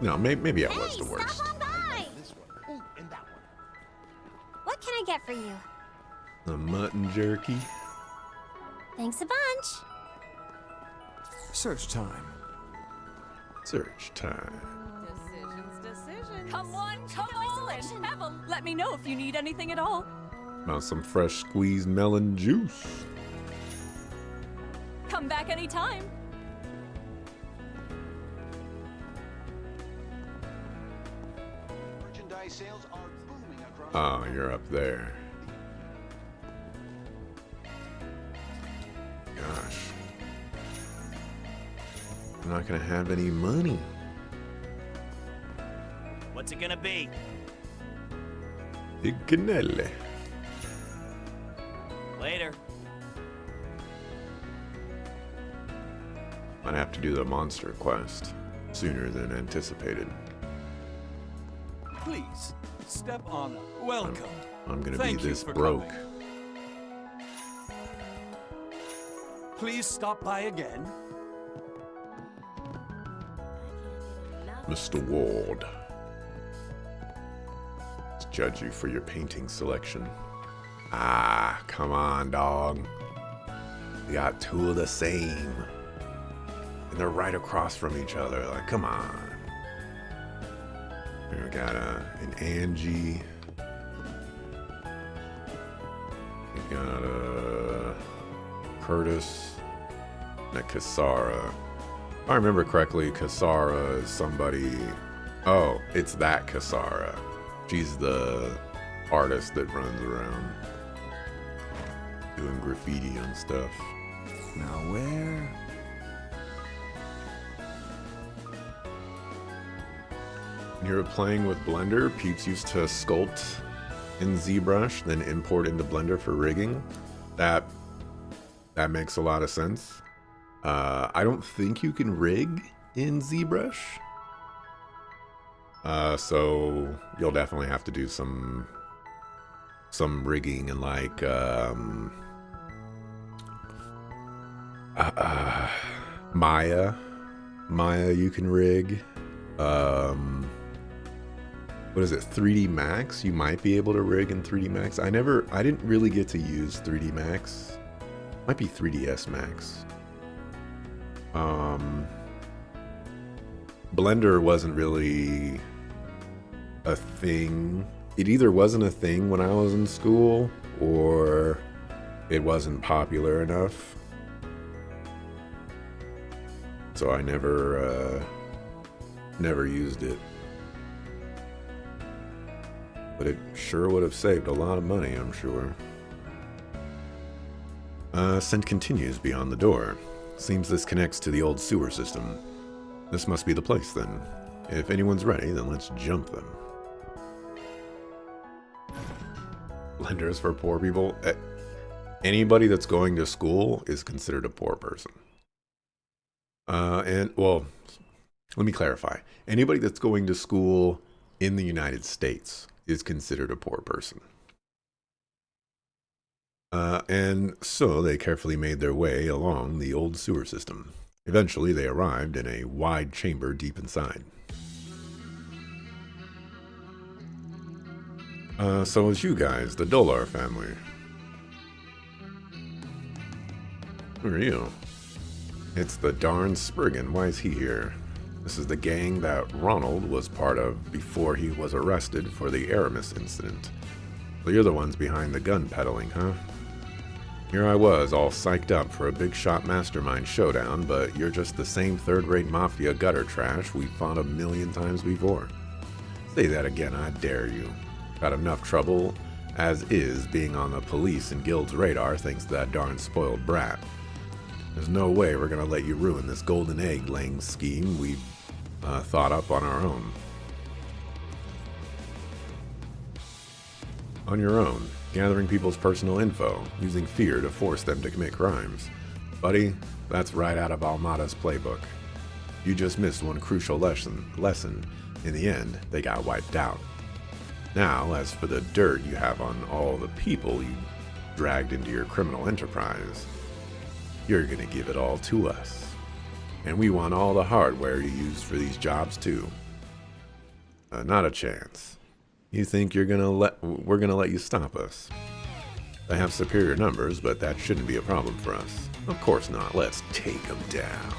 No, maybe I was Hey, the worst. stop on by! This one. Ooh, and that one. What can I get for you? The mutton jerky. Thanks a bunch. Search time. Search time. Decisions. Come on, come on, and have 'em. Let me know if you need anything at all. About some fresh squeezed melon juice. Come back anytime. Merchandise sales are booming across. Oh, you're up there. Gosh. I'm not gonna have any money. What's it gonna be? Big cannelle. Later. Might have to do the monster quest sooner than anticipated. Please, step on up. Welcome. I'm gonna Thank be you this for broke. coming. Please stop by again. Mr. Ward. Let's judge you for your painting selection. Ah, come on, dog. We got two of the same. And they're right across from each other. Like, come on. Here we got an Angie. We got a Curtis and a Kasara. If I remember correctly, Kasara is somebody. Oh, it's that Kasara. She's the artist that runs around doing graffiti and stuff. Now where? When you're playing with Blender, Peeps used to sculpt in ZBrush, then import into Blender for rigging. That makes a lot of sense. I don't think you can rig in ZBrush. So you'll definitely have to do some rigging and like Maya you can rig. What is it, 3D Max? You might be able to rig in 3D Max. I didn't really get to use 3D Max. Might be 3ds Max. Blender wasn't really a thing. It either wasn't a thing when I was in school, or it wasn't popular enough. So I never used it. But it sure would have saved a lot of money, I'm sure. Ascent continues beyond the door. Seems this connects to the old sewer system. This must be the place then. If anyone's ready, then let's jump them. Blenders for poor people. Anybody that's going to school is considered a poor person. And, well, let me clarify. Anybody that's going to school in the United States is considered a poor person. And so they carefully made their way along the old sewer system. Eventually, they arrived in a wide chamber deep inside. So it's you guys, the Dolar family. Who are you? It's the darn Spriggan. Why is he here? This is the gang that Ronald was part of before he was arrested for the Aramis incident. So you're the ones behind the gun peddling, huh? Here I was, all psyched up for a big shot mastermind showdown, but you're just the same third-rate mafia gutter trash we fought a million times before. Say that again, I dare you. Got enough trouble as is being on the police and guild's radar thanks to that darn spoiled brat. There's no way we're gonna let you ruin this golden egg laying scheme we've thought up on our own. On your own, gathering people's personal info, using fear to force them to commit crimes. Buddy, that's right out of Almada's playbook. You just missed one crucial lesson. In the end, they got wiped out. Now, as for the dirt you have on all the people you dragged into your criminal enterprise, you're gonna give it all to us. And we want all the hardware you used for these jobs too. Not a chance. You think we're gonna let you stop us? They have superior numbers, but that shouldn't be a problem for us. Of course not. Let's take them down.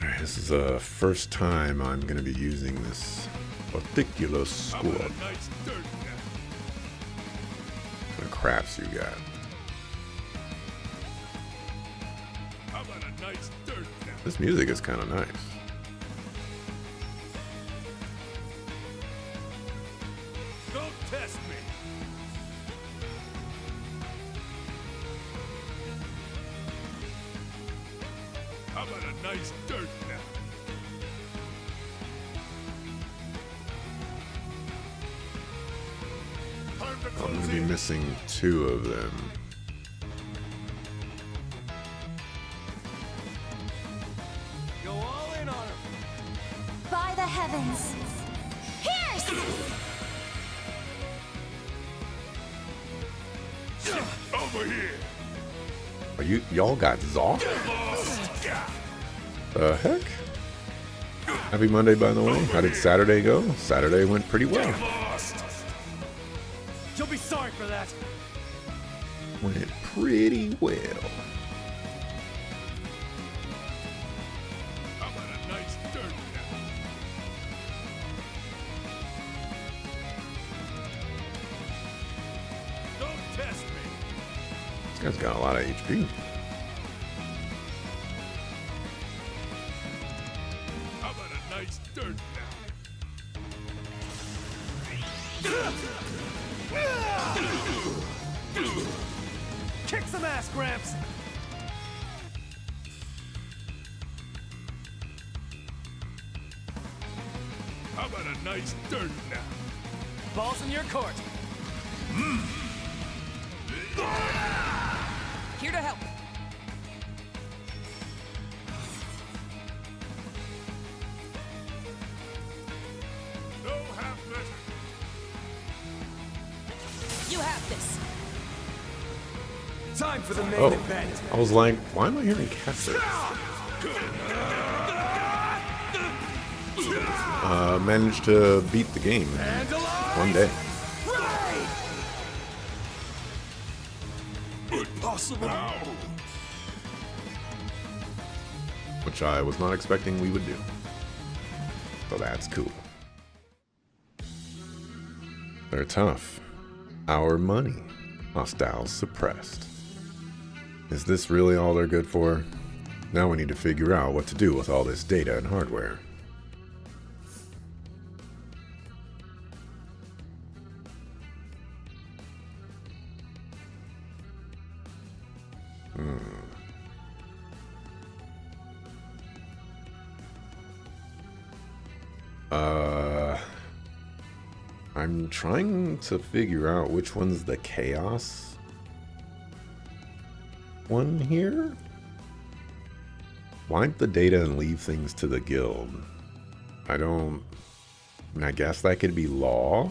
Alright, this is the first time I'm gonna be using this particular squad. What kind of craps you got? This music is kind of nice. Don't test me. How about a nice dirt nap? I'm going to be missing 2 of them. Go all in on him. By the heavens. Pierce! Over here. Are y'all got Zoth? The heck? Happy Monday, by the way. How did Saturday go? Saturday went pretty well. You'll be sorry for that. Went pretty well. How about a nice dirt nap? Don't test me. This guy's got a lot of HP. How about a nice dirt nap? Kick some ass, Gramps! How about a nice dirt nap? Ball's in your court. Here to help. No half measure. You have this. Time for the main Oh, event. I was like, why am I hearing Casper? Managed to beat the game in one day. Impossible. Which I was not expecting we would do. So that's cool. They're tough. Our money. Hostiles suppressed. Is this really all they're good for? Now we need to figure out what to do with all this data and hardware. I'm trying to figure out which one's the chaos one here. Wipe the data and leave things to the guild. I guess that could be law.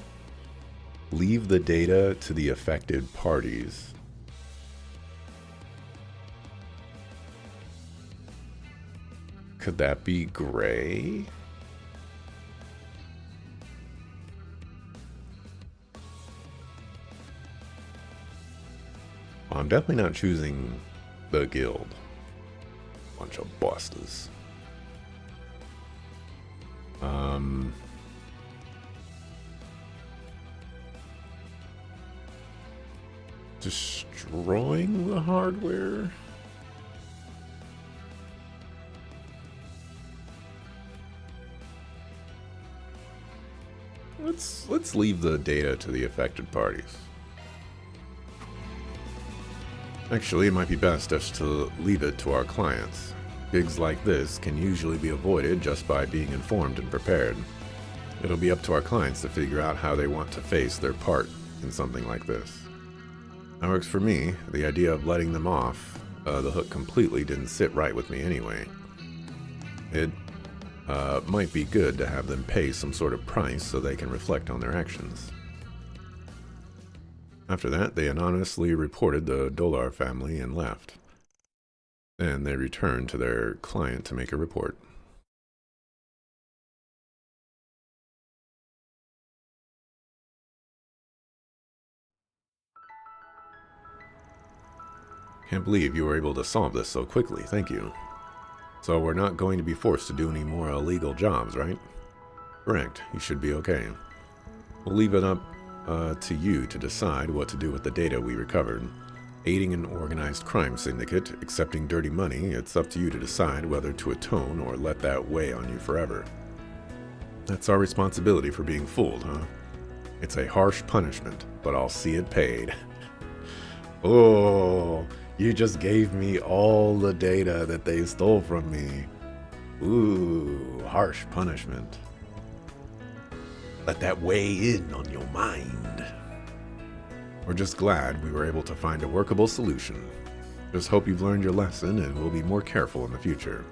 Leave the data to the affected parties. Could that be gray? I'm definitely not choosing the guild. Bunch of busters. Destroying the hardware? Let's leave the data to the affected parties. Actually, it might be best just to leave it to our clients. Gigs like this can usually be avoided just by being informed and prepared. It'll be up to our clients to figure out how they want to face their part in something like this. That works for me. The idea of letting them off the hook completely didn't sit right with me anyway. It might be good to have them pay some sort of price so they can reflect on their actions. After that, they anonymously reported the Dolar family and left. Then they return to their client to make a report. Can't believe you were able to solve this so quickly, thank you. So we're not going to be forced to do any more illegal jobs, right? Correct, you should be okay. We'll leave it up to you to decide what to do with the data we recovered. Aiding an organized crime syndicate, accepting dirty money, it's up to you to decide whether to atone or let that weigh on you forever. That's our responsibility for being fooled, huh? It's a harsh punishment, but I'll see it paid. Oh, you just gave me all the data that they stole from me. Ooh, harsh punishment. Let that weigh in on your mind. We're just glad we were able to find a workable solution. Just hope you've learned your lesson and will be more careful in the future.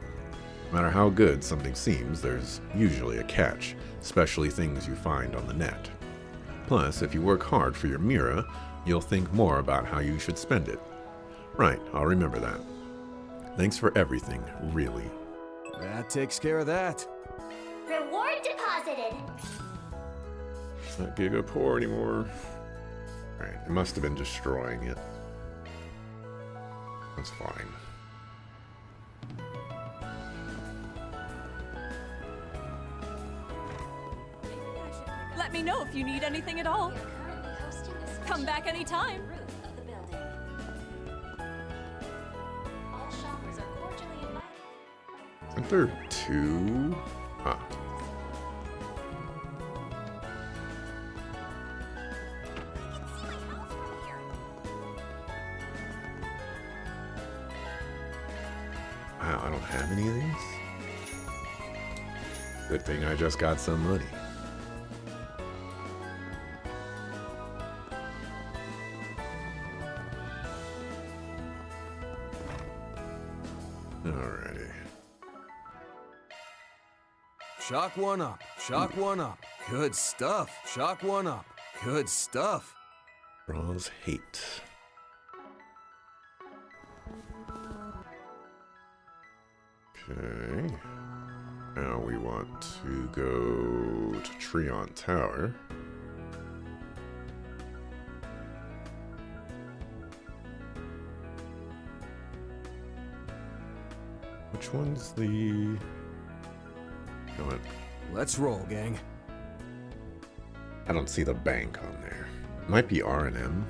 No matter how good something seems, there's usually a catch, especially things you find on the net. Plus, if you work hard for your Mira, you'll think more about how you should spend it. Right, I'll remember that. Thanks for everything, really. That takes care of that. Reward deposited. Not Gigapoor anymore. Alright, it must have been destroying it. That's fine. Let me know if you need anything at all. We are currently hosting a Come back special anytime. roof of the building. All shoppers are cordially invited. Aren't there two? Ah. Wow, I don't have any of these? Good thing I just got some money. Alrighty. Shock one up. Shock one up. Good stuff. Shock one up. Good stuff. Raw's hate. Okay. Now we want to go to Treon Tower. Which one's the... You know what? Let's roll, gang. I don't see the bank on there. Might be R&M.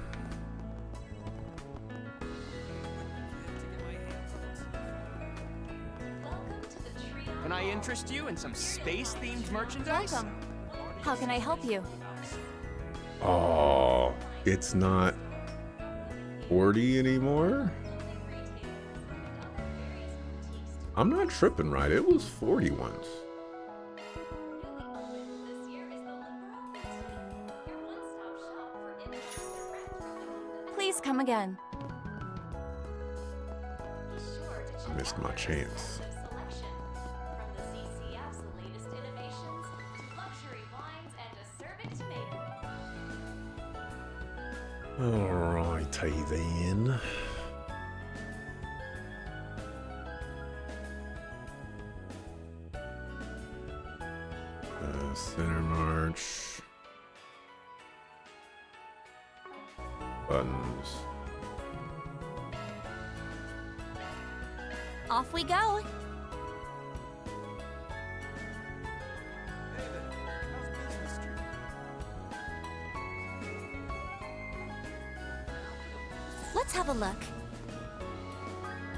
Welcome to the Trio. Can I interest you in some space-themed merchandise? Welcome. How can I help you? Oh, it's not 40 anymore? I'm not tripping right. It was 40 once. Please come again. I missed my chance. Alrighty then. Center March. Buttons. Off we go. Let's have a look.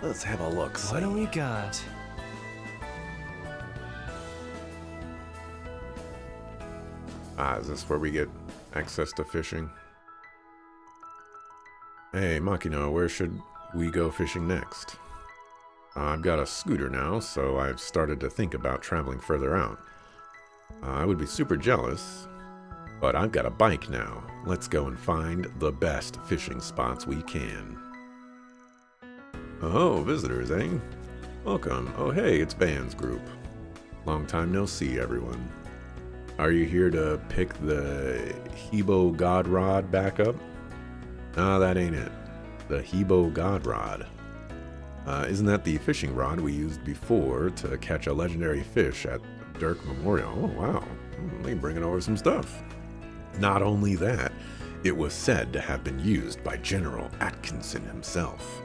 Let's have a look. What do we got? Ah, is this where we get access to fishing? Hey, Makino, where should we go fishing next? I've got a scooter now, so I've started to think about traveling further out. I would be super jealous, but I've got a bike now. Let's go and find the best fishing spots we can. Oh, visitors, eh? Welcome. Oh, hey, it's Van's group. Long time no see, everyone. Are you here to pick the Hebo God Rod back up? Ah, that ain't it. The Hebo God Rod. Isn't that the fishing rod we used before to catch a legendary fish at Dirk Memorial? Oh, wow. They bringing over some stuff. Not only that, it was said to have been used by General Atkinson himself.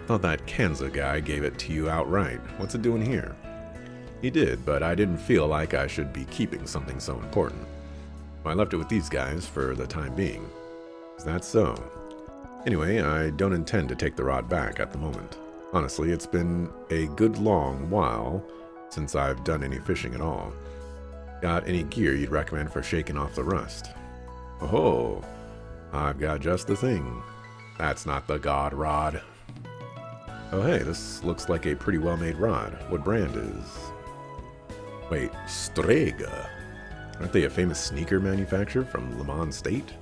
Thought that Kanza guy gave it to you outright. What's it doing here? He did, but I didn't feel like I should be keeping something so important. I left it with these guys for the time being. Is that so? Anyway, I don't intend to take the rod back at the moment. Honestly, it's been a good long while since I've done any fishing at all. Got any gear you'd recommend for shaking off the rust? Oh, I've got just the thing. That's not the god rod. Oh hey, this looks like a pretty well-made rod. What brand is... Wait, Strega. Aren't they a famous sneaker manufacturer from Le Mans State?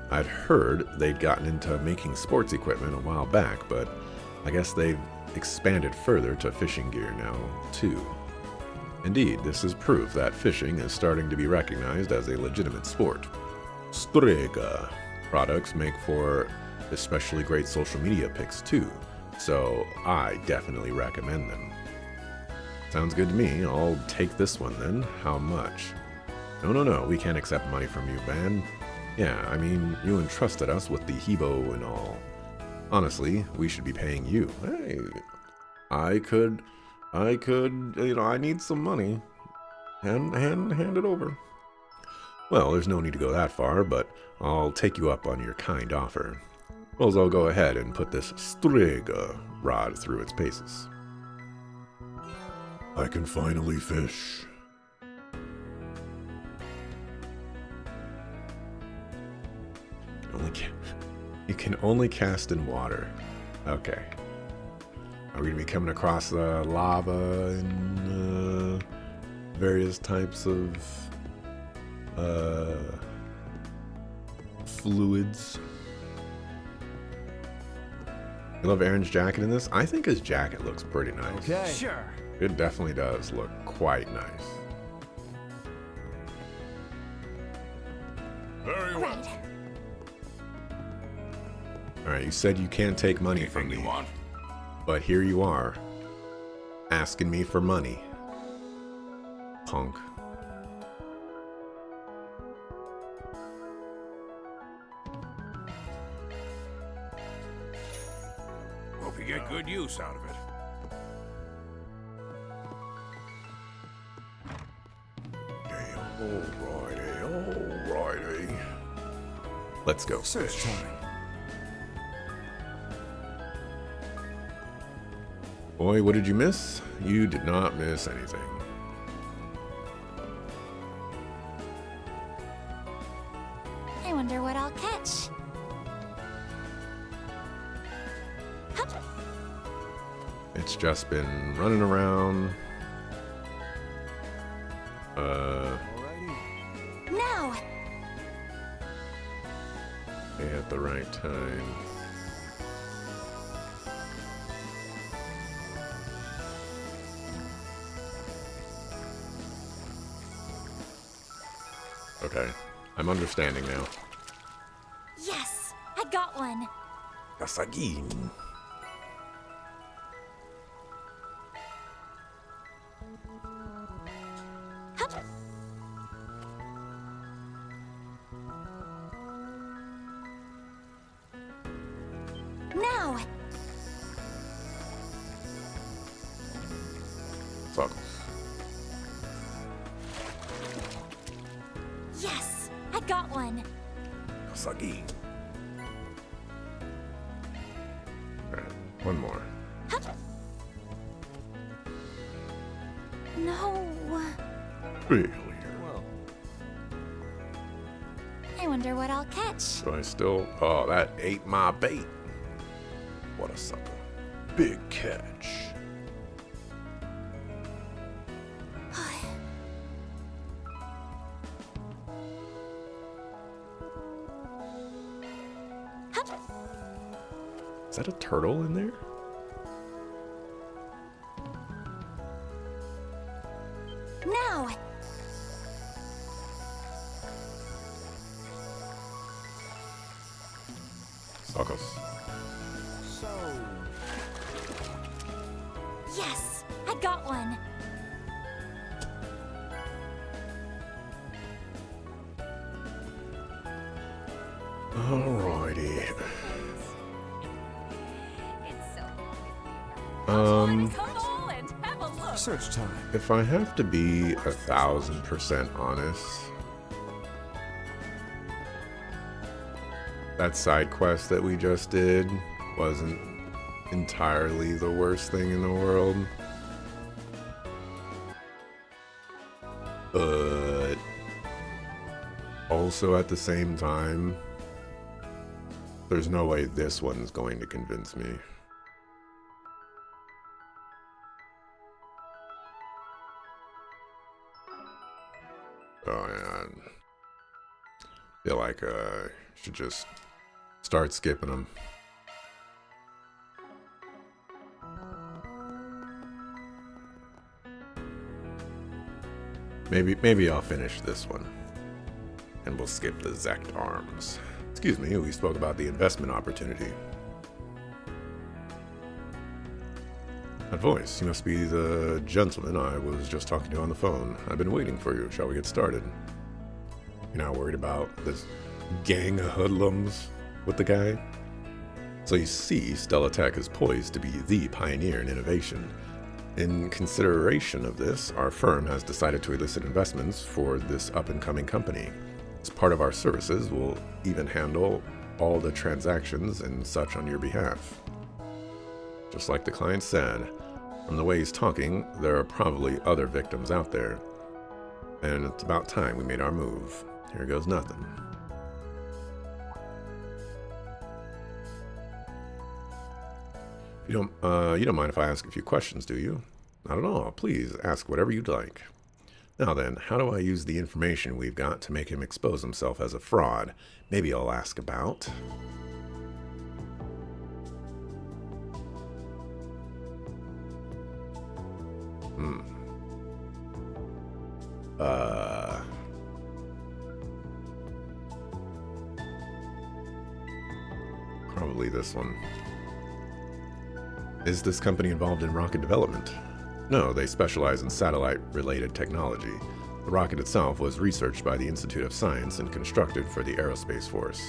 I'd heard they'd gotten into making sports equipment a while back, but I guess they've expanded further to fishing gear now, too. Indeed, this is proof that fishing is starting to be recognized as a legitimate sport. Strega products make for especially great social media pics, too, so I definitely recommend them. Sounds good to me. I'll take this one then. How much? No, we can't accept money from you, man. Yeah, I mean, you entrusted us with the Hebo and all. Honestly, we should be paying you. Hey, I could, I need some money. Hand it over. Well, there's no need to go that far, but I'll take you up on your kind offer. Well, I'll go ahead and put this Strega rod through its paces. I can finally fish. You can only cast in water. Okay. Are we gonna be coming across lava and various types of fluids? You love Aaron's jacket in this? I think his jacket looks pretty nice. Okay. Sure. It definitely does look quite nice. Very well. Right. Alright, you said you can't take money from Anything me, you want? but here you are, asking me for money. Punk. Hope you get good use out of it. Alrighty. Let's go. Search time. Boy, what did you miss? You did not miss anything. I wonder what I'll catch. Hup. It's just been running around. Alrighty. Now. At the right time. Okay, I'm understanding now. Yes, I got one. Kasagin. Hup. Now. Fuck. Yes, I got one. Kasagin. Alright, one more. Hup. No. Failure. Well, I wonder what I'll catch. Do I still... Oh, that ate my bait. What a sucker. Big catch. Hup. Is that a turtle in there? Now. Suckers. Yes, I got one. Alrighty. It's so Um, come on and have a look. Search time. if I have to be 1,000% honest, that side quest that we just did wasn't entirely the worst thing in the world. But also at the same time, there's no way this one's going to convince me. Oh, yeah. I feel like I should just start skipping them. Maybe I'll finish this one. And we'll skip the Zect Arms. Excuse me, we spoke about the investment opportunity. That voice, you must be the gentleman I was just talking to on the phone. I've been waiting for you. Shall we get started? You're not worried about this gang of hoodlums with the guy? So you see, Stella Tech is poised to be the pioneer in innovation. In consideration of this, our firm has decided to elicit investments for this up-and-coming company. As part of our services, we'll even handle all the transactions and such on your behalf. Just like the client said, from the way he's talking, there are probably other victims out there. And it's about time we made our move. Here goes nothing. You don't mind if I ask a few questions, do you? Not at all. Please ask whatever you'd like. Now then, how do I use the information we've got to make him expose himself as a fraud? Maybe I'll ask about... Probably this one. Is this company involved in rocket development? No, they specialize in satellite-related technology. The rocket itself was researched by the Institute of Science and constructed for the Aerospace Force.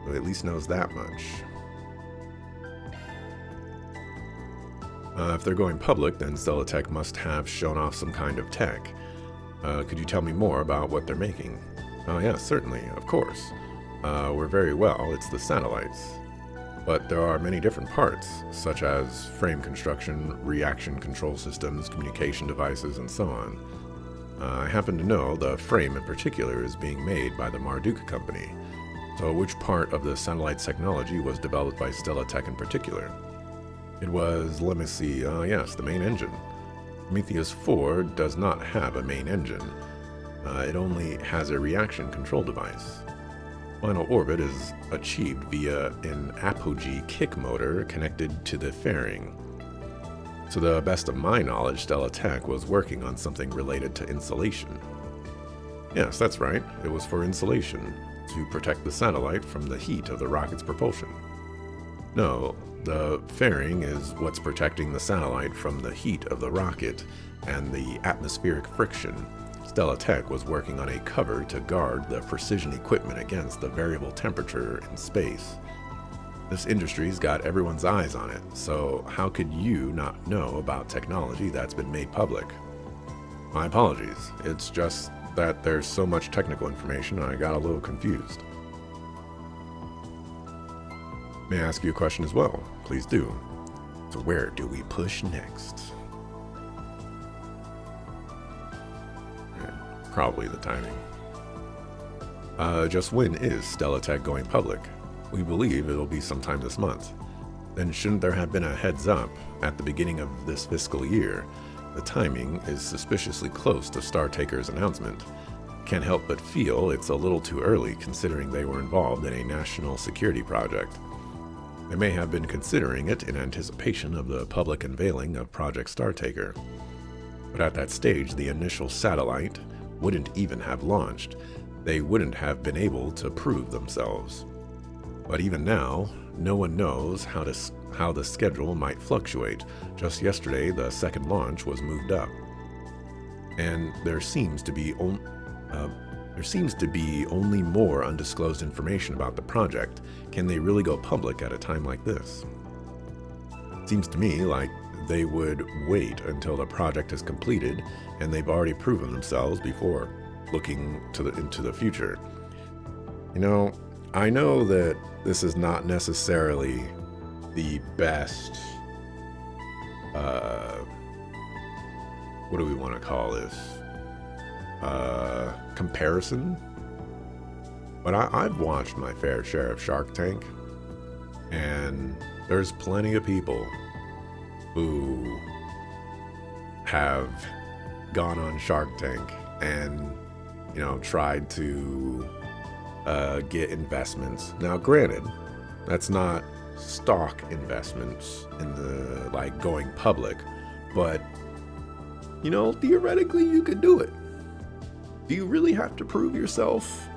So he at least knows that much. If they're going public, then Stella Tech must have shown off some kind of tech. Could you tell me more about what they're making? Oh yes, certainly, of course. We're very well, it's the satellites. But there are many different parts, such as frame construction, reaction control systems, communication devices, and so on. I happen to know the frame in particular is being made by the Marduk company. So which part of the satellite's technology was developed by Stella Tech in particular? It was, let me see, yes, the main engine. Prometheus 4 does not have a main engine. It only has a reaction control device. Final orbit is achieved via an apogee kick motor connected to the fairing. To the best of my knowledge, Stella Tech was working on something related to insulation. Yes, that's right. It was for insulation, to protect the satellite from the heat of the rocket's propulsion. No, the fairing is what's protecting the satellite from the heat of the rocket and the atmospheric friction. Stella Tech was working on a cover to guard the precision equipment against the variable temperature in space. This industry's got everyone's eyes on it, so how could you not know about technology that's been made public? My apologies, it's just that there's so much technical information I got a little confused. May I ask you a question as well? Please do. So where do we push next? Probably the timing. Just when is Stella Tech going public? We believe it'll be sometime this month. Then shouldn't there have been a heads up at the beginning of this fiscal year? The timing is suspiciously close to Startaker's announcement. Can't help but feel it's a little too early considering they were involved in a national security project. They may have been considering it in anticipation of the public unveiling of Project Startaker. But at that stage, the initial satellite wouldn't even have launched. They wouldn't have been able to prove themselves. But even now, no one knows how the schedule might fluctuate. Just yesterday, the second launch was moved up. And there seems to be only more undisclosed information about the project. Can they really go public at a time like this? Seems to me like they would wait until the project is completed and they've already proven themselves before looking into the future. You know, I know that this is not necessarily the best, what do we want to call this? Comparison? But I've watched my fair share of Shark Tank, and there's plenty of people who have gone on Shark Tank and, you know, tried to get investments. Now, granted, that's not stock investments in the, like, going public, but, you know, theoretically you could do it. Do you really have to prove yourself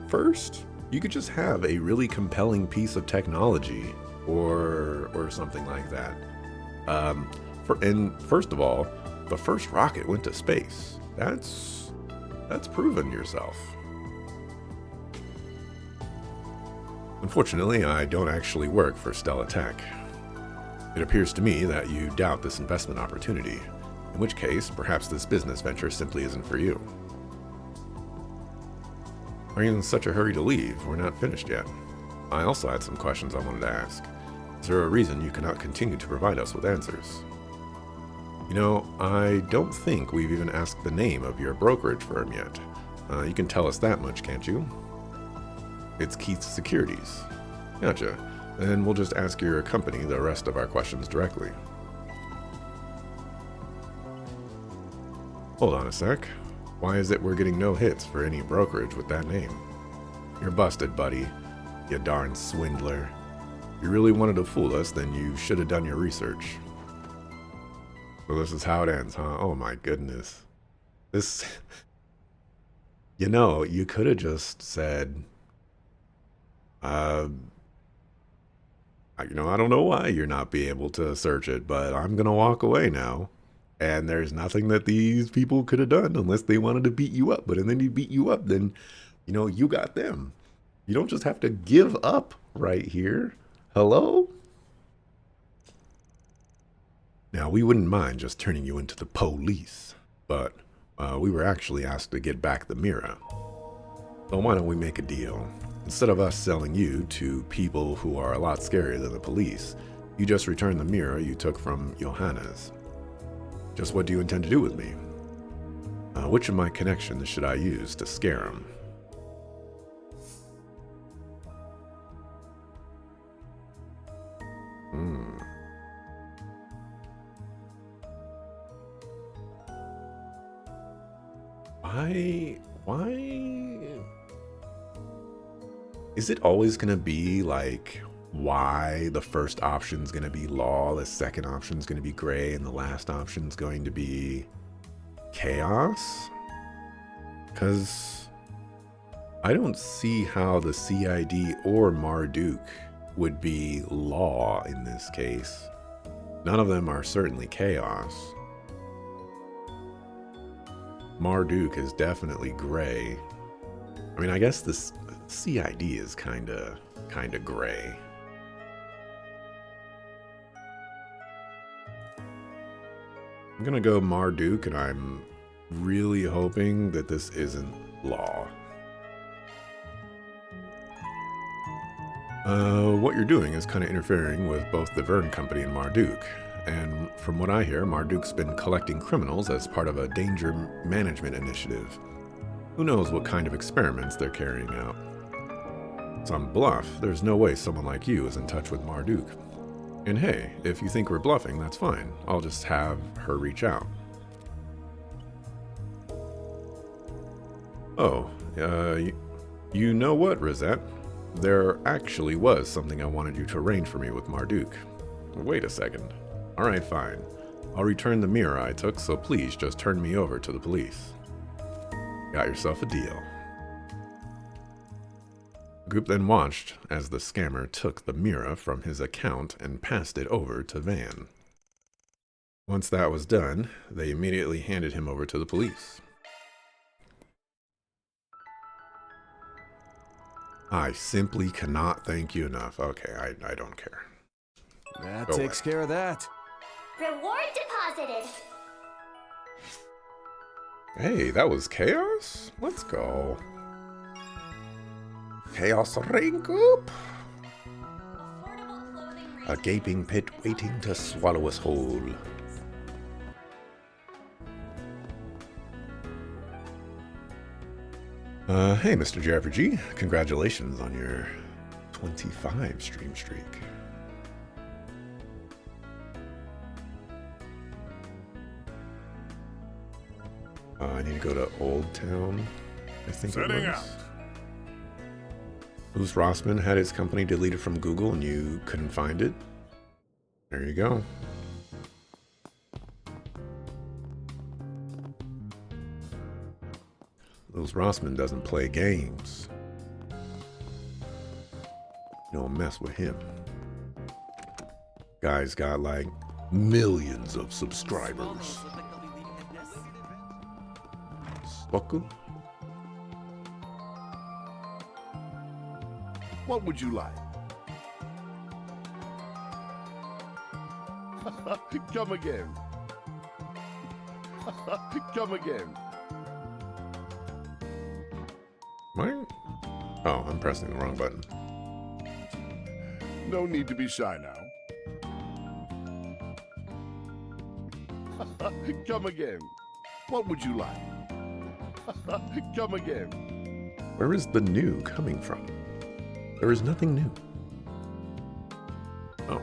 first? You could just have a really compelling piece of technology or something like that. And first of all, the first rocket went to space. That's proven yourself. Unfortunately, I don't actually work for Stella Tech. It appears to me that you doubt this investment opportunity, in which case, perhaps this business venture simply isn't for you. Are you in such a hurry to leave? We're not finished yet. I also had some questions I wanted to ask. Is there a reason you cannot continue to provide us with answers? You know, I don't think we've even asked the name of your brokerage firm yet. You can tell us that much, can't you? It's Keith's Securities. Gotcha. Then we'll just ask your company the rest of our questions directly. Hold on a sec. Why is it we're getting no hits for any brokerage with that name? You're busted, buddy. You darn swindler. If you really wanted to fool us, then you should have done your research. So this is how it ends, huh? Oh my goodness. This... You know, you could have just said... you know, I don't know why you're not being able to search it, but I'm gonna walk away now. And there's nothing that these people could have done unless they wanted to beat you up. But then they beat you up, then, you know, you got them. You don't just have to give up right here. Hello? Now, we wouldn't mind just turning you into the police, but we were actually asked to get back the Mira. So why don't we make a deal? Instead of us selling you to people who are a lot scarier than the police, you just return the Mira you took from Johannes. Just what do you intend to do with me? Which of my connections should I use to scare him? Why? Is it always gonna be like, why the first option's gonna be law, the second option's gonna be gray, and the last option's going to be chaos? Because I don't see how the CID or Marduk would be law in this case. None of them are certainly chaos. Marduk is definitely gray. I mean, I guess this CID is kinda gray. I'm gonna go Marduk, and I'm really hoping that this isn't law. What you're doing is kind of interfering with both the Verne Company and Marduk. And from what I hear, Marduk's been collecting criminals as part of a danger management initiative. Who knows what kind of experiments they're carrying out. Some bluff. There's no way someone like you is in touch with Marduk. And hey, if you think we're bluffing, that's fine. I'll just have her reach out. Oh, you know what, Rosette? There actually was something I wanted you to arrange for me with Marduk. Wait a second. Alright, fine. I'll return the Mira I took, so please just turn me over to the police. Got yourself a deal. Group then watched as the scammer took the Mira from his account and passed it over to Van. Once that was done, they immediately handed him over to the police. I simply cannot thank you enough. Okay, I don't care. That Go takes care of that. Reward deposited. Hey, that was Chaos? Let's go. Chaos Rinkup. Affordable clothing A gaping pit waiting to swallow us whole. Hey, Mr. JRPG. Congratulations on your 25 stream streak. I need to go to Old Town, I think Setting it was. out. Louis Rossmann had his company deleted from Google and you couldn't find it. There you go. Louis Rossmann doesn't play games. You don't mess with him. Guy's got like millions of subscribers. Spoku? What would you like? Come again. Come again. Mine? Oh, I'm pressing the wrong button. No need to be shy now. Come again. What would you like? Come again. Where is the new coming from? There is nothing new. Oh.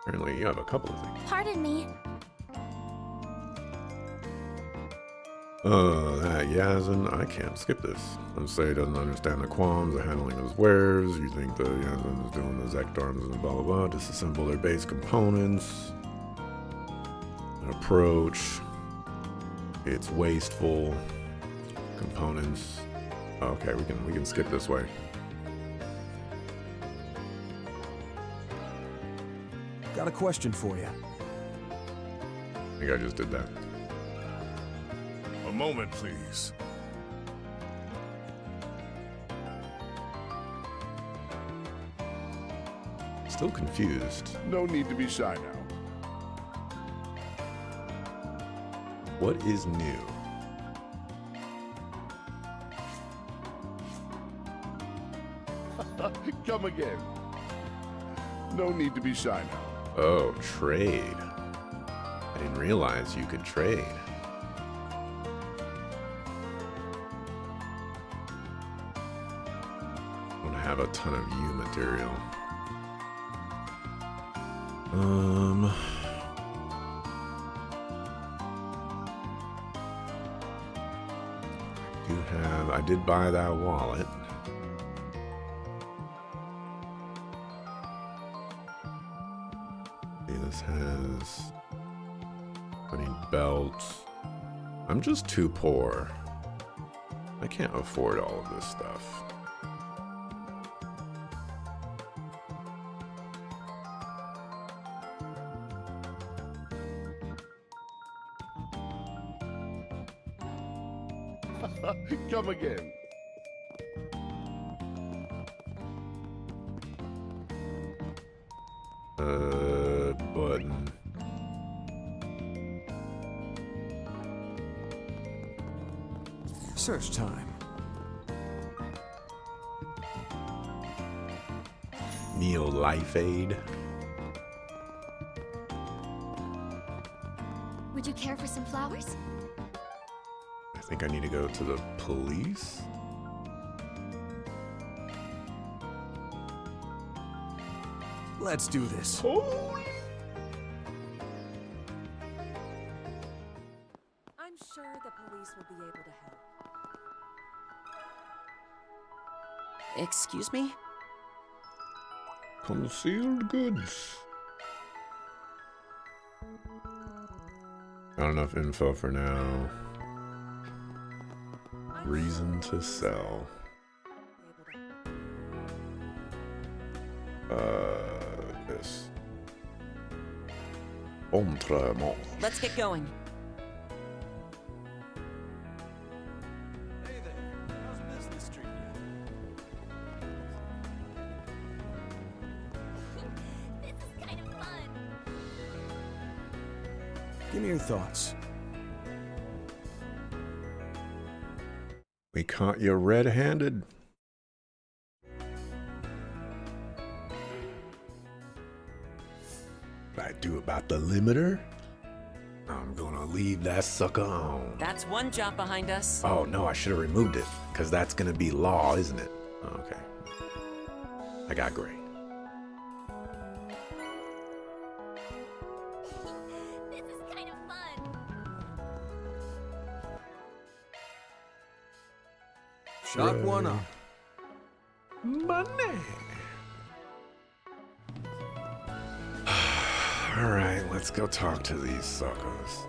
Apparently you have a couple of things. Pardon me. That Yazin, I can't skip this. Let's say he doesn't understand the qualms of handling his wares. You think the Yazin is doing the Zekdarms and blah blah blah. Disassemble their base components. An approach. It's wasteful. Components. Okay, we can skip this way. Got a question for you. I think I just did that. A moment, please. Still confused. No need to be shy now. What is new? Come again. No need to be shy now. Oh, trade. I didn't realize you could trade. I don't have a ton of U material. I did buy that wallet. This has 20 belts. I'm just too poor. I can't afford all of this stuff. Come again. Button. Search time. Neo Life Aid. Would you care for some flowers? I think I need to go to the police. Let's do this. I'm sure the police will be able to help. Excuse me? Concealed goods. Not enough info for now. Reason to sell. This. Autrement. Let's get going. Hey there. How's business treating you? This is kind of fun. Give me your thoughts. We caught you red-handed. What I do about the limiter? I'm gonna leave that sucker on. That's one job behind us. Oh no, I should have removed it, because that's gonna be law, isn't it? Okay. I got gray. This is kind of fun. Shock one up. Money. All right, let's go talk to these suckers.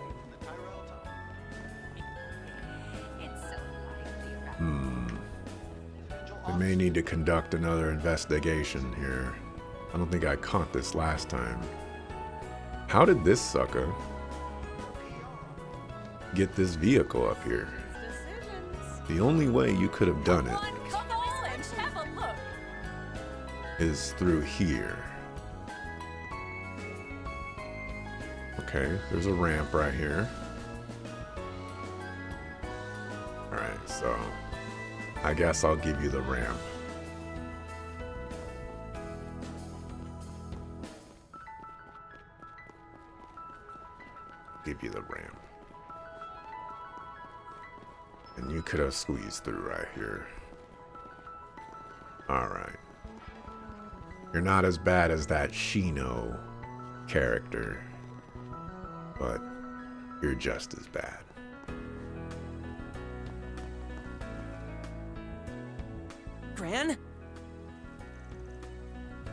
It's so lively around. We may need to conduct another investigation here. I don't think I caught this last time. How did this sucker get this vehicle up here? Decisions. The only way you could have done it Come on and have a look. is through here. Okay, there's a ramp right here. Alright, so I guess I'll give you the ramp. Give you the ramp. And you could have squeezed through right here. Alright. You're not as bad as that Shino character, but you're just as bad. Gran?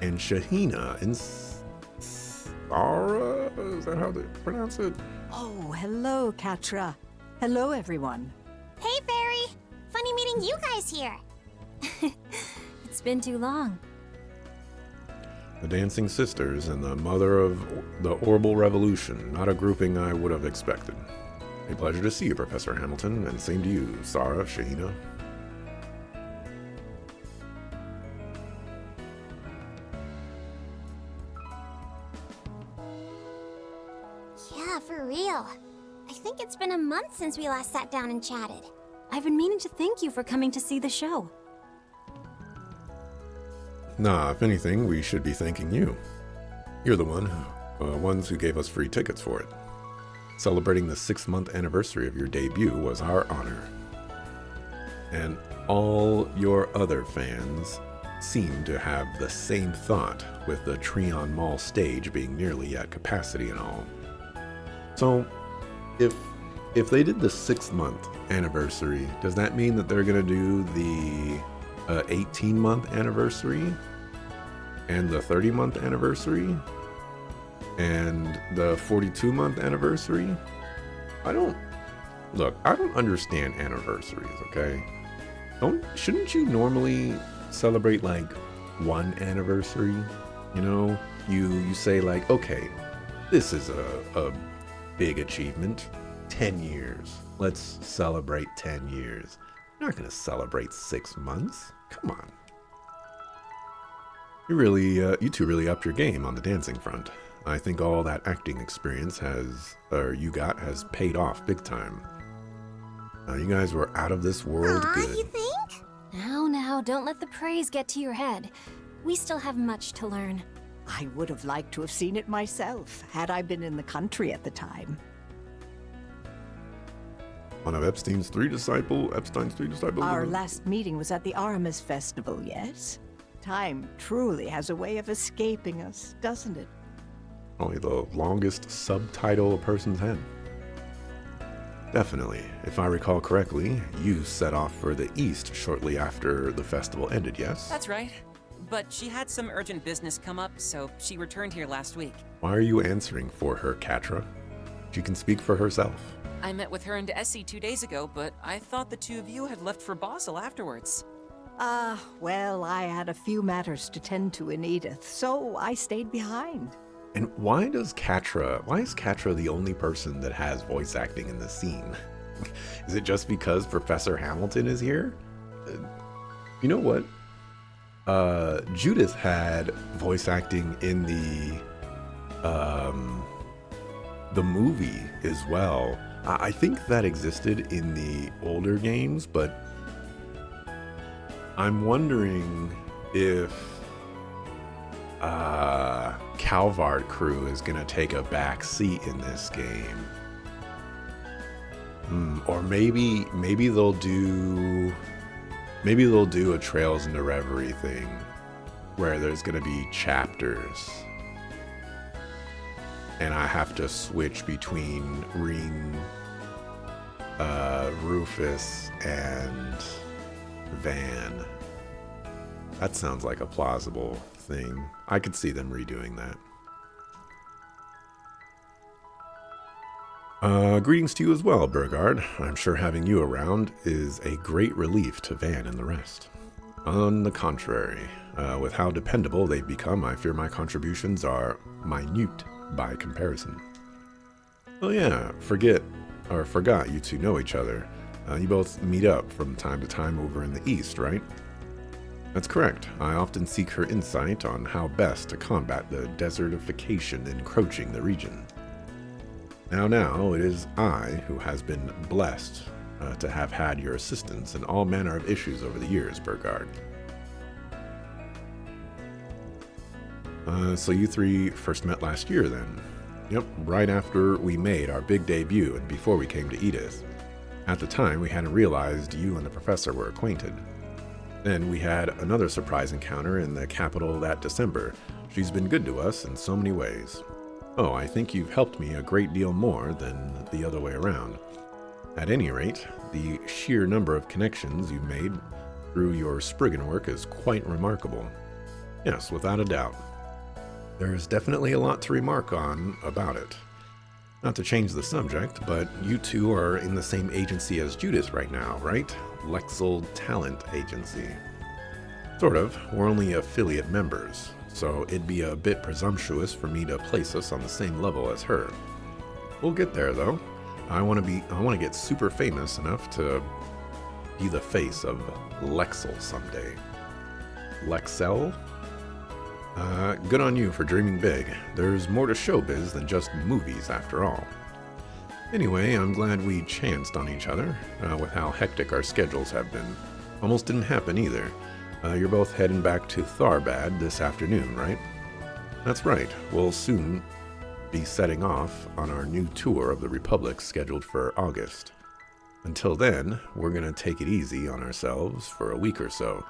And Shahina and Sarah, is that how they pronounce it? Oh, hello, Katra. Hello, everyone. Hey, Fairy. Funny meeting you guys here. It's been too long. The Dancing Sisters and the mother of the Orbital Revolution, not a grouping I would have expected. A pleasure to see you, Professor Hamilton, and same to you, Sarah, Shahina. Yeah, for real. I think it's been a month since we last sat down and chatted. I've been meaning to thank you for coming to see the show. Nah, if anything, we should be thanking you. You're the ones who gave us free tickets for it. Celebrating the 6-month anniversary of your debut was our honor. And all your other fans seem to have the same thought, with the Treon Mall stage being nearly at capacity and all. So, if they did the 6-month anniversary, does that mean that they're gonna do the 18-month anniversary and the 30-month anniversary and the 42-month anniversary? I don't understand anniversaries, okay? Shouldn't you normally celebrate like one anniversary? You know, you say like, okay, this is a big achievement. 10 years. Let's celebrate 10 years. You're not gonna celebrate 6 months. Come on. You two really upped your game on the dancing front. I think all that acting experience has paid off big time. You guys were out of this world good. You think? Now, don't let the praise get to your head. We still have much to learn. I would have liked to have seen it myself, had I been in the country at the time. One of Epstein's three disciples. Our last meeting was at the Aramis Festival, yes? Time truly has a way of escaping us, doesn't it? Only the longest subtitle a person's had. Definitely. If I recall correctly, you set off for the east shortly after the festival ended, yes? That's right. But she had some urgent business come up, so she returned here last week. Why are you answering for her, Katra? She can speak for herself. I met with her and Essie 2 days ago, but I thought the two of you had left for Basel afterwards. Well, I had a few matters to tend to in Edith, so I stayed behind. And why is Catra the only person that has voice acting in the scene? Is it just because Professor Hamilton is here? You know what? Judith had voice acting in the movie as well. I think that existed in the older games, but I'm wondering if Calvard Crew is gonna take a back seat in this game. Or maybe they'll do a Trails into Reverie thing where there's gonna be chapters and I have to switch between Ring, Rufus, and Van. That sounds like a plausible thing. I could see them redoing that. Greetings to you as well, Burgard. I'm sure having you around is a great relief to Van and the rest. On the contrary, with how dependable they've become, I fear my contributions are minute by comparison. Oh yeah, forgot you two know each other. You both meet up from time to time over in the east, right? That's correct. I often seek her insight on how best to combat the desertification encroaching the region. Now, it is I who has been blessed to have had your assistance in all manner of issues over the years, Burgard. So you three first met last year then? Yep, right after we made our big debut and before we came to Edith. At the time, we hadn't realized you and the professor were acquainted. Then we had another surprise encounter in the capital that December. She's been good to us in so many ways. Oh, I think you've helped me a great deal more than the other way around. At any rate, the sheer number of connections you've made through your Spriggan work is quite remarkable. Yes, without a doubt. There's definitely a lot to remark on about it. Not to change the subject, but you two are in the same agency as Judith right now, right? Lexel Talent Agency. Sort of. We're only affiliate members, so it'd be a bit presumptuous for me to place us on the same level as her. We'll get there, though. I want to get super famous enough to be the face of Lexel someday. Lexel? Good on you for dreaming big. There's more to showbiz than just movies, after all. Anyway, I'm glad we chanced on each other, with how hectic our schedules have been. Almost didn't happen either. You're both heading back to Tharbad this afternoon, right? That's right. We'll soon be setting off on our new tour of the Republic scheduled for August. Until then, we're gonna take it easy on ourselves for a week or so,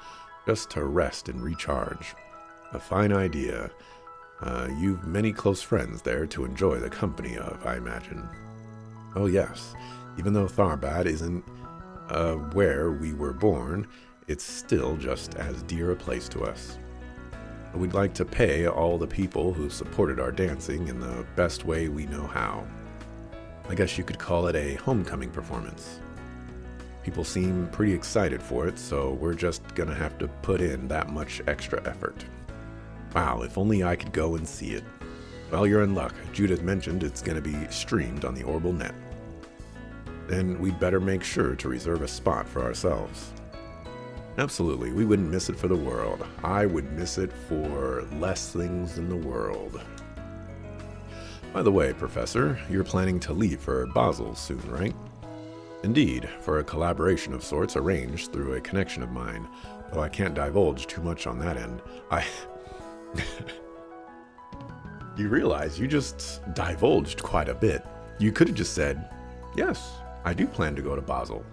just to rest and recharge. A fine idea. You've many close friends there to enjoy the company of, I imagine. Oh yes, even though Tharbad isn't where we were born, it's still just as dear a place to us. We'd like to pay all the people who supported our dancing in the best way we know how. I guess you could call it a homecoming performance. People seem pretty excited for it, so we're just gonna have to put in that much extra effort. Wow, if only I could go and see it. Well, you're in luck. Judith mentioned it's gonna be streamed on the Orbital Net. Then we'd better make sure to reserve a spot for ourselves. Absolutely, we wouldn't miss it for the world. I would miss it for less things in the world. By the way, Professor, you're planning to leave for Basel soon, right? Indeed, for a collaboration of sorts arranged through a connection of mine, though I can't divulge too much on that end. You realize you just divulged quite a bit. You could have just said, yes, I do plan to go to Basel.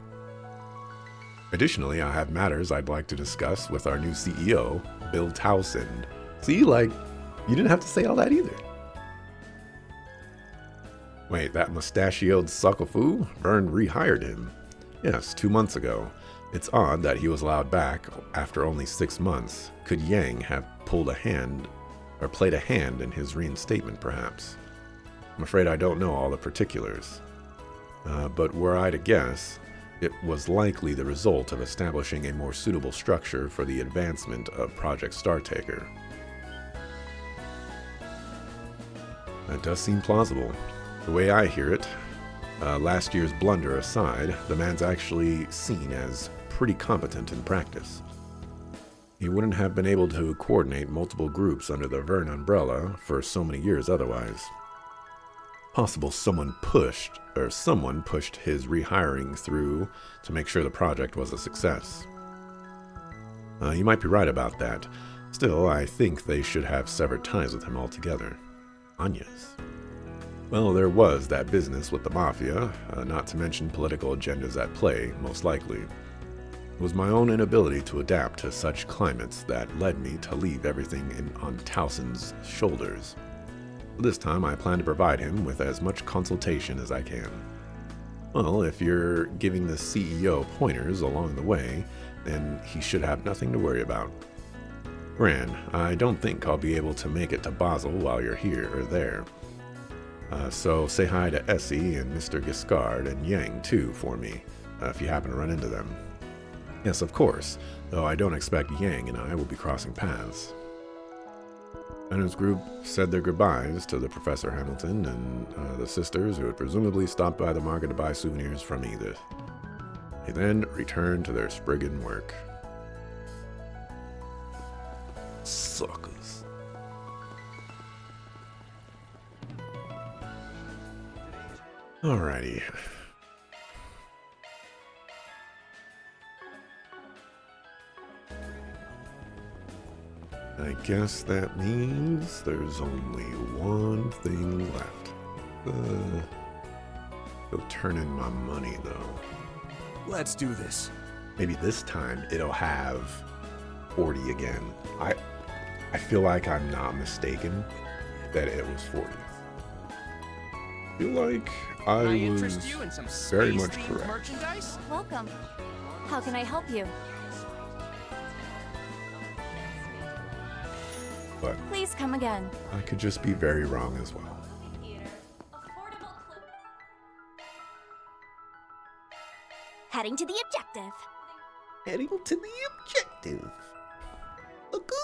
Additionally, I have matters I'd like to discuss with our new CEO, Bill Townsend. See, you didn't have to say all that either. Wait, that mustachioed suckafoo? Vern rehired him. Yes, 2 months ago. It's odd that he was allowed back after only 6 months. Could Yang have played a hand in his reinstatement, perhaps? I'm afraid I don't know all the particulars. But were I to guess, It was likely the result of establishing a more suitable structure for the advancement of Project Startaker. That does seem plausible. The way I hear it, last year's blunder aside, the man's actually seen as pretty competent in practice. He wouldn't have been able to coordinate multiple groups under the Vern umbrella for so many years otherwise. Possible someone pushed his rehiring through to make sure the project was a success. You might be right about that. Still, I think they should have severed ties with him altogether. Anya's. Well, there was that business with the Mafia, not to mention political agendas at play, most likely. It was my own inability to adapt to such climates that led me to leave everything on Towson's shoulders. This time I plan to provide him with as much consultation as I can. Well, if you're giving the CEO pointers along the way, then he should have nothing to worry about. Gran, I don't think I'll be able to make it to Basel while you're here or there. So say hi to Essie and Mr. Giscard and Yang too for me, if you happen to run into them. Yes, of course, though I don't expect Yang and I will be crossing paths. And his group said their goodbyes to the Professor Hamilton and the sisters who had presumably stopped by the market to buy souvenirs from Edith. They then returned to their Spriggan work. Suckers. Alrighty. I guess that means there's only one thing left. Go turn in my money, though. Let's do this. Maybe this time it'll have 40 again. I feel like I'm not mistaken that it was 40. I feel like I was interest you in some very much space-themed correct. merchandise? Welcome. How can I help you? But Please come again. I could just be very wrong as well. Heading to the objective. Heading to the objective. Okay.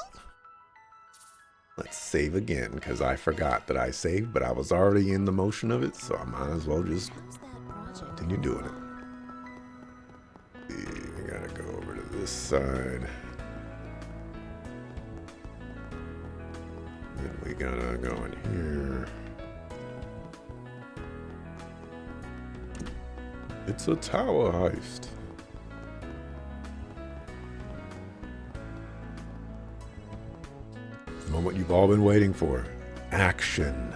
Let's save again, because I forgot that I saved, but I was already in the motion of it, so I might as well just continue doing it. We gotta go over to this side. Then we gotta go in here. It's a tower heist. The moment you've all been waiting for. Action.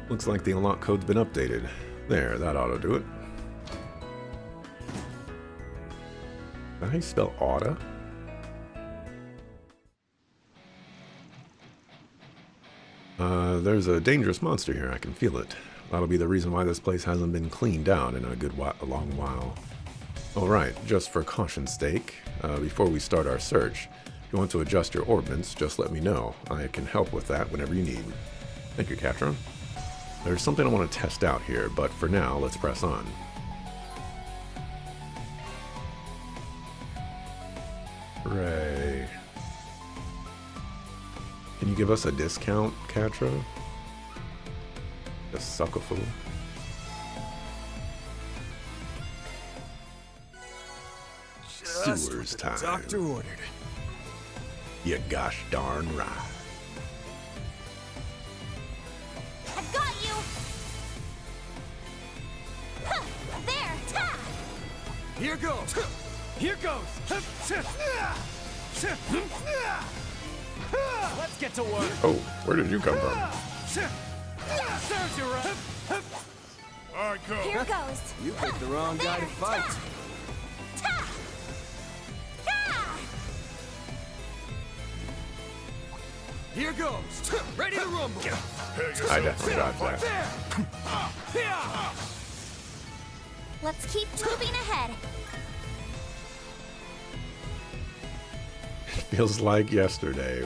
Looks like the unlock code's been updated. There, that ought to do it. Is that how you spell oughta? There's a dangerous monster here. I can feel it. That'll be the reason why this place hasn't been cleaned out in a long while. Alright, just for caution's sake, before we start our search, if you want to adjust your ordnance, just let me know. I can help with that whenever you need. Thank you, Catra. There's something I want to test out here, but for now, let's press on. Hooray. Can you give us a discount, Catra? A suckerful. Just Sewers what the time. doctor ordered. You gosh darn right. I've got you. Huh, there. Ta! Here goes. Here goes. Let's get to work. Oh, where did you come from? Serves you right. All right, go. Here goes. You picked the wrong guy to There, fight. Ta! Ta! Here goes. Ready to rumble. I definitely got that. Let's keep moving ahead. It feels like yesterday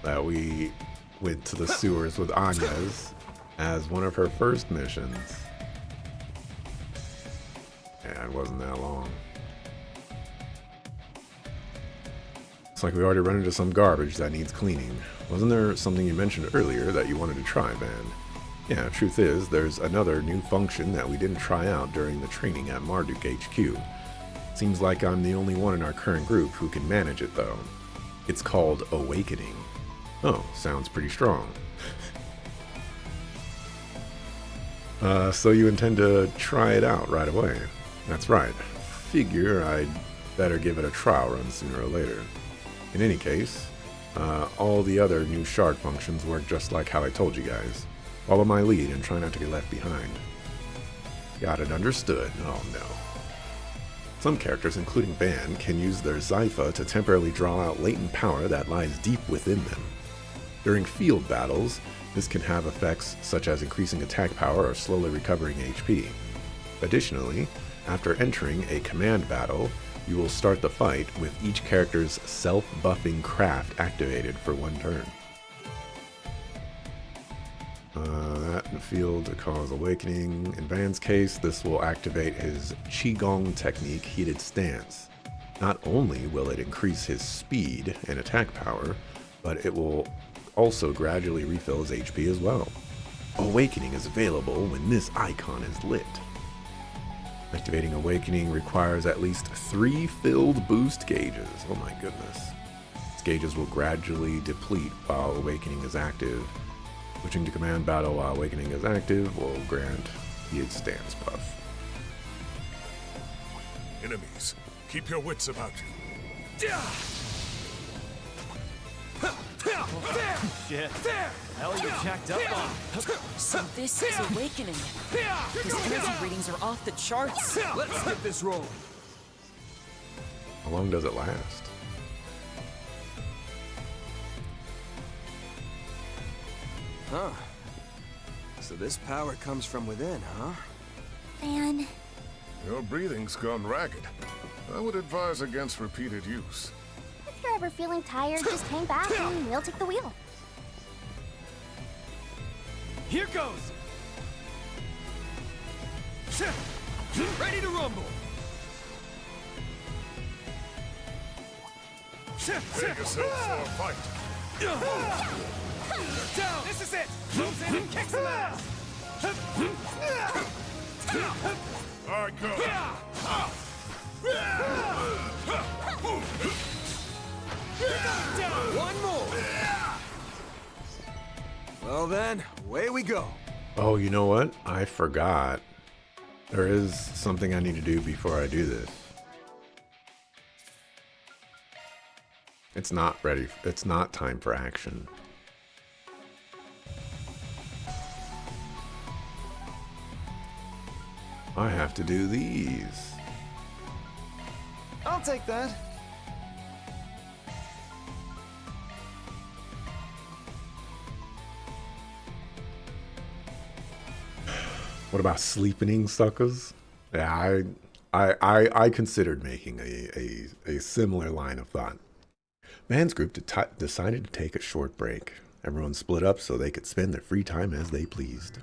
that we went to the sewers with Anya's as one of her first missions. Yeah, it wasn't that long. Looks like we already run into some garbage that needs cleaning. Wasn't there something you mentioned earlier that you wanted to try, Van? Yeah, truth is, there's another new function that we didn't try out during the training at Marduk HQ. Seems like I'm the only one in our current group who can manage it, though. It's called Awakening. Oh, sounds pretty strong. So you intend to try it out right away? That's right. Figure I'd better give it a trial run sooner or later. In any case, all the other new shard functions work just like how I told you guys. Follow my lead and try not to get left behind. Got it understood. Oh no. Some characters, including Ban, can use their Zypha to temporarily draw out latent power that lies deep within them. During field battles, this can have effects such as increasing attack power or slowly recovering HP. Additionally, after entering a command battle, you will start the fight with each character's self-buffing craft activated for one turn. That in the field to cause awakening. In Van's case, this will activate his Qigong technique, Heated Stance. Not only will it increase his speed and attack power, but it will also gradually refill his HP as well. Awakening is available when this icon is lit. Activating Awakening requires at least 3 filled boost gauges. Oh my goodness. These gauges will gradually deplete while Awakening is active. Switching to command battle while Awakening is active will grant Heated Stance buff. Enemies, keep your wits about you. Shit. Hell, you jacked up on. So this is Awakening. His energy readings are off the charts. Let's get this rolling. How long does it last? Huh. So this power comes from within, huh? Van, Your breathing's gone ragged. I would advise against repeated use. if you're ever feeling tired, just hang back and we'll take the wheel. Here goes. Ready to rumble. Make yourself for a fight. Down. This is it. Moves in and kicks him ass. All right, go. One more. Well then, away we go. Oh, you know what? I forgot. There is something I need to do before I do this. It's not ready. It's not time for action. I have to do these. I'll take that. What about sleeping suckers? Yeah, I considered making a similar line of thought. Van's group decided to take a short break. Everyone split up so they could spend their free time as they pleased.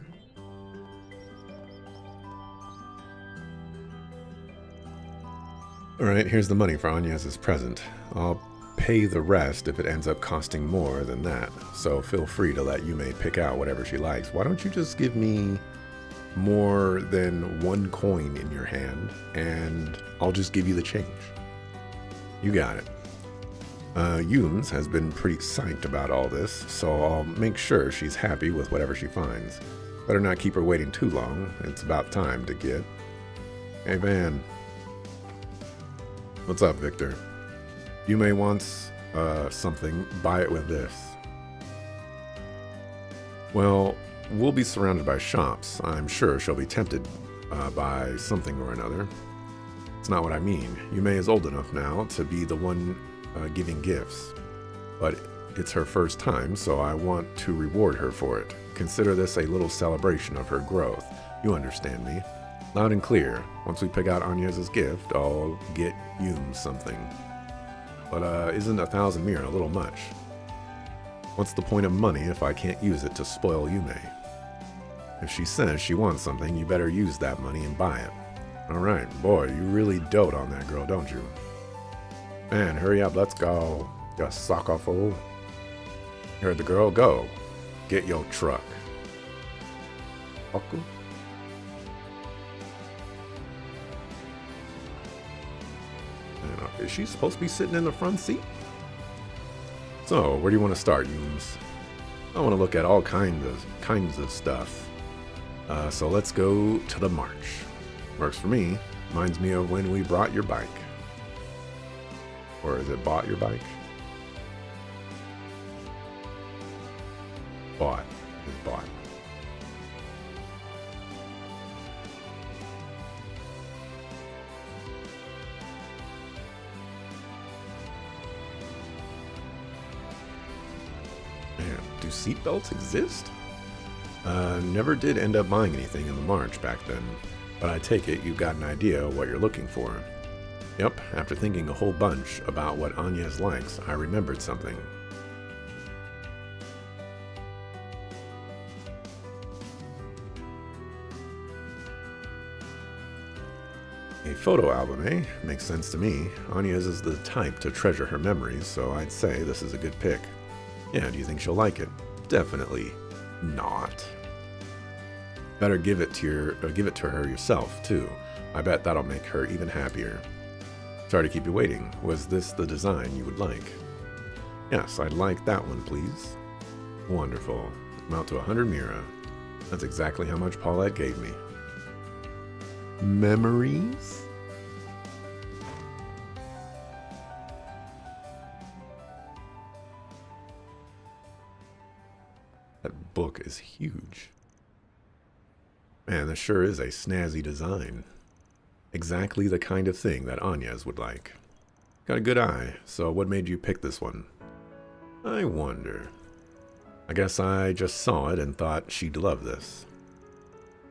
Alright, here's the money for Agnes's present. I'll pay the rest if it ends up costing more than that, so feel free to let Yume pick out whatever she likes. Why don't you just give me more than 1 coin in your hand, and I'll just give you the change. You got it. Yumes has been pretty psyched about all this, so I'll make sure she's happy with whatever she finds. Better not keep her waiting too long. It's about time to get... Hey, Van. What's up, Victor? Yume wants something. Buy it with this. Well, we'll be surrounded by shops. I'm sure she'll be tempted by something or another. It's not what I mean. Yume is old enough now to be the one giving gifts. But it's her first time, so I want to reward her for it. Consider this a little celebration of her growth. You understand me. Loud and clear. Once we pick out Agnes's gift, I'll get Yume something. But isn't 1,000 mir a little much? What's the point of money if I can't use it to spoil Yume? If she says she wants something, you better use that money and buy it. Alright, boy, you really dote on that girl, don't you? Man, hurry up, let's go. You sucker fool. You heard the girl, go. Get your truck. Fucker. Is she supposed to be sitting in the front seat? So, where do you want to start, Yums? I want to look at all kinds of stuff. So let's go to the march. Works for me. Reminds me of when we brought your bike. Or is it bought your bike? Bought. It's bought. Man, do seatbelts exist? Never did end up buying anything in the march back then, but I take it you've got an idea of what you're looking for. Yep, after thinking a whole bunch about what Añez likes, I remembered something. A photo album, eh? Makes sense to me. Añez is the type to treasure her memories, so I'd say this is a good pick. Yeah, do you think she'll like it? Definitely not. Better give it to her yourself, too. I bet that'll make her even happier. Sorry to keep you waiting. Was this the design you would like? Yes, I'd like that one, please. Wonderful. Amount to 100 Mira. That's exactly how much Paulette gave me. Memories? That book is huge. Man, this sure is a snazzy design. Exactly the kind of thing that Añez would like. Got a good eye, so what made you pick this one? I wonder. I guess I just saw it and thought she'd love this.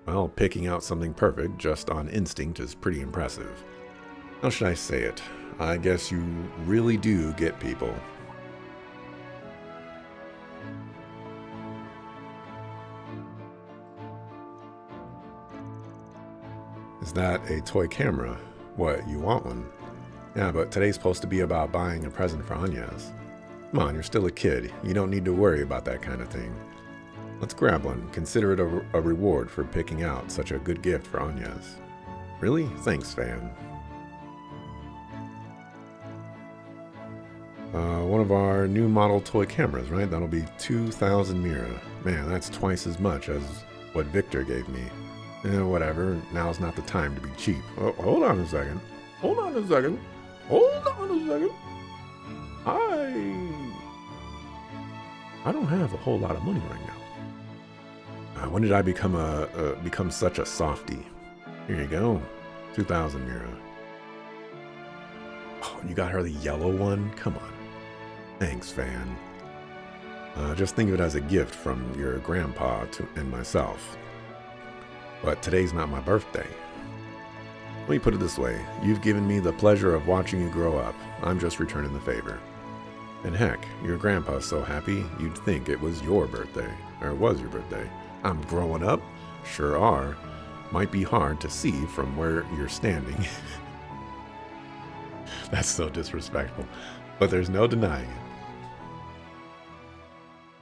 Well, picking out something perfect just on instinct is pretty impressive. How should I say it? I guess you really do get people. Is that a toy camera? What, you want one? Yeah, but today's supposed to be about buying a present for Añez. Come on, you're still a kid. You don't need to worry about that kind of thing. Let's grab one. Consider it a reward for picking out such a good gift for Añez. Really? Thanks, fan. One of our new model toy cameras, right? That'll be 2,000 Mira. Man, that's twice as much as what Victor gave me. Whatever. Now's not the time to be cheap. Oh, hold on a second. Hold on a second. Hold on a second. I don't have a whole lot of money right now. When did I become such a softie? Here you go. 2,000 Mira. Oh, you got her the yellow one? Come on. Thanks, fan. Just think of it as a gift from your grandpa and myself. But today's not my birthday. Let me put it this way. You've given me the pleasure of watching you grow up. I'm just returning the favor. And heck, your grandpa's so happy, you'd think it was your birthday. Or it was your birthday. I'm growing up? Sure are. Might be hard to see from where you're standing. That's so disrespectful. But there's no denying it.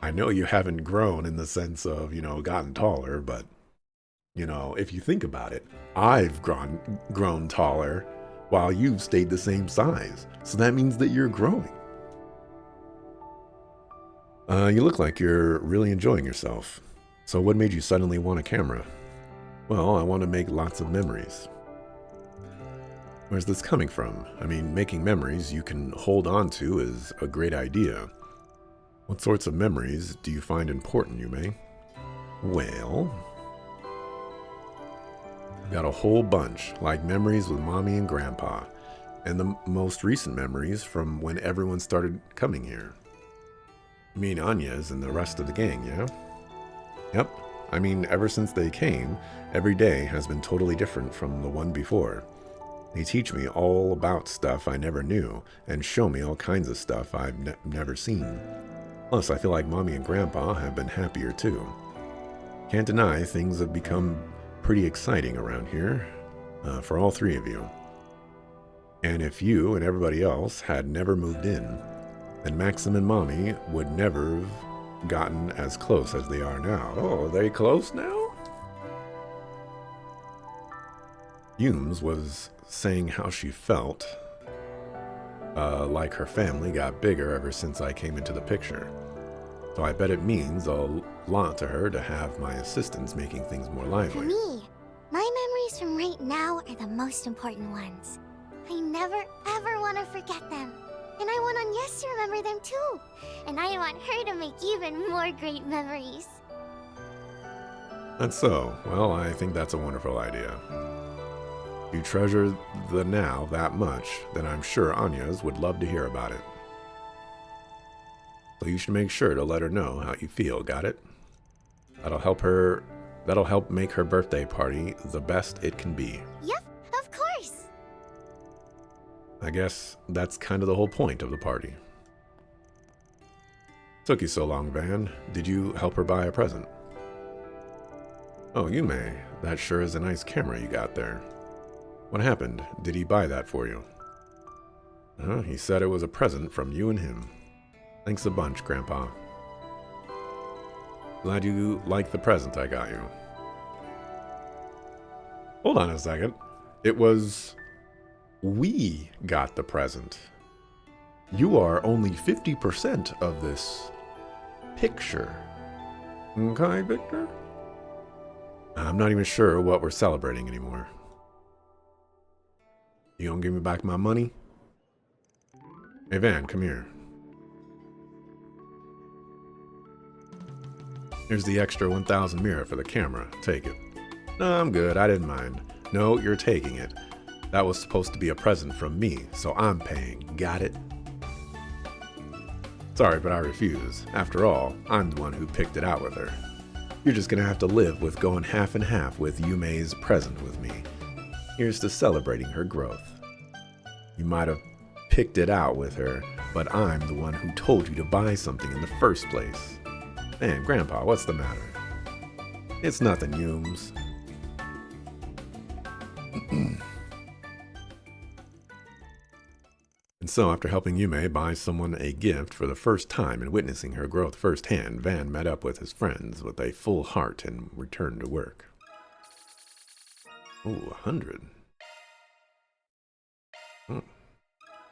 I know you haven't grown in the sense of, gotten taller, but, if you think about it, I've grown taller while you've stayed the same size. So that means that you're growing. You look like you're really enjoying yourself. So what made you suddenly want a camera? Well, I want to make lots of memories. Where's this coming from? I mean, making memories you can hold on to is a great idea. What sorts of memories do you find important, Yume? Well, I've got a whole bunch, like memories with Mommy and Grandpa, and the most recent memories from when everyone started coming here. You mean Añez and the rest of the gang, yeah? Yep. I mean, ever since they came, every day has been totally different from the one before. They teach me all about stuff I never knew, and show me all kinds of stuff I've never seen. Plus, I feel like Mommy and Grandpa have been happier too. Can't deny things have become pretty exciting around here. for all three of you. And if you and everybody else had never moved in, then Maxim and Mommy would never have gotten as close as they are now. Oh, are they close now? Yumes was saying how she felt like her family got bigger ever since I came into the picture. So I bet it means a lot to her to have my assistants making things more For lively. me, my memories from right now are the most important ones. I never ever want to forget them. And I want Agnes to remember them too. And I want her to make even more great memories. That's so. Well, I think that's a wonderful idea. If you treasure the now that much, then I'm sure Anya's would love to hear about it. So you should make sure to let her know how you feel, got it? That'll help make her birthday party the best it can be. Yep, of course. I guess that's kind of the whole point of the party. Took you so long, Van. Did you help her buy a present? Oh, Yume, that sure is a nice camera you got there. What happened? Did he buy that for you? He said it was a present from you and him. Thanks a bunch, Grandpa. Glad you like the present I got you. Hold on a second. It was... we got the present. You are only 50% of this picture. Okay, Victor? I'm not even sure what we're celebrating anymore. You gonna give me back my money? Hey, Van, come here. Here's the extra 1,000 mira for the camera. Take it. No, I'm good. I didn't mind. No, you're taking it. That was supposed to be a present from me, so I'm paying. Got it? Sorry, but I refuse. After all, I'm the one who picked it out with her. You're just gonna have to live with going half and half with Yume's present with me. Here's to celebrating her growth. You might have picked it out with her, but I'm the one who told you to buy something in the first place. Man, Grandpa, what's the matter? It's nothing, Yumes. And so, after helping Yume buy someone a gift for the first time and witnessing her growth firsthand, Van met up with his friends with a full heart and returned to work. Oh, 100.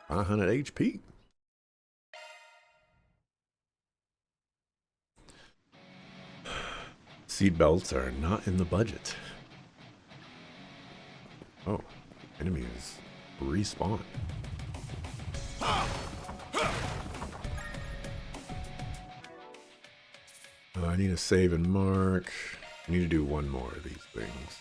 500 HP. Seat belts are not in the budget. Oh, enemies respawn. I need a save and mark. I need to do one more of these things.